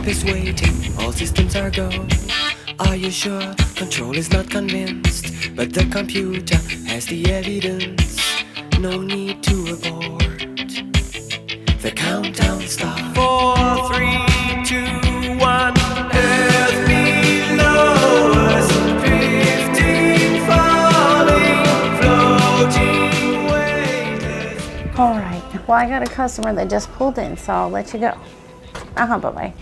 Is waiting, all systems are go. Are you sure? Control is not convinced, but the computer has the evidence. No need to abort. The countdown starts. 4, 3, 2, 1. Earth below us, drifting, falling, floating, weightless. All right. Well, I got a customer that just pulled in, so I'll let you go. Bye-bye.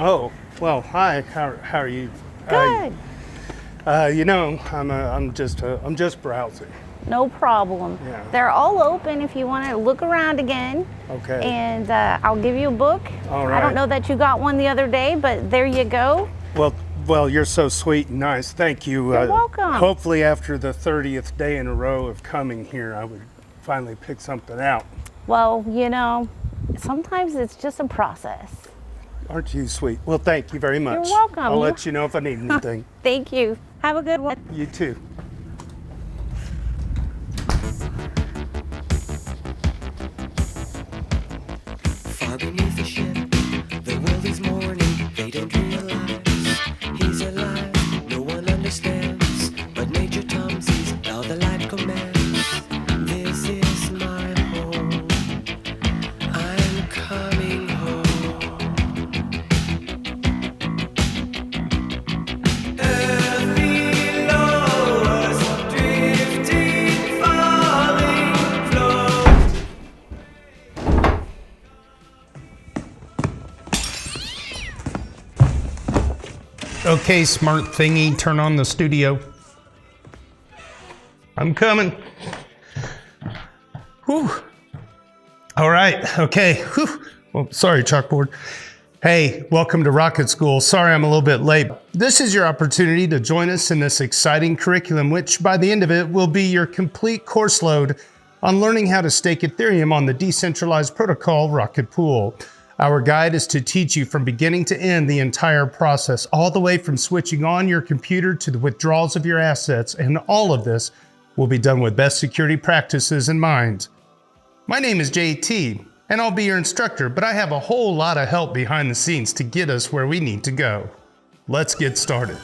Oh, well, hi. How are you? Good. You know, I'm just browsing. No problem. Yeah. They're all open if you want to look around again. Okay. And I'll give you a book. All right. I don't know that you got one the other day, but there you go. Well, you're so sweet and nice. Thank you. You're welcome. Hopefully, after the 30th day in a row of coming here, I would finally pick something out. Well, you know, sometimes it's just a process. Aren't you sweet? Well, thank you very much. You're welcome. I'll let you know if I need anything. Thank you. Have a good one. You too. Far beneath the ship, the world is mourning. They don't realize he's alive. No one understands, but Major Tom sees how the light commands. This is my home. I'm coming home. Earth below us, drifting, falling, floating. Okay, smart thingy, turn on the studio. I'm coming. Whew. All right, okay. Whew. Well, sorry, chalkboard. Hey, welcome to Rocket School. Sorry I'm a little bit late. This is your opportunity to join us in this exciting curriculum, which by the end of it will be your complete course load on learning how to stake Ethereum on the decentralized protocol Rocket Pool. Our guide is to teach you from beginning to end the entire process, all the way from switching on your computer to the withdrawals of your assets, and all of this will be done with best security practices in mind. My name is JT, and I'll be your instructor, but I have a whole lot of help behind the scenes to get us where we need to go. Let's get started.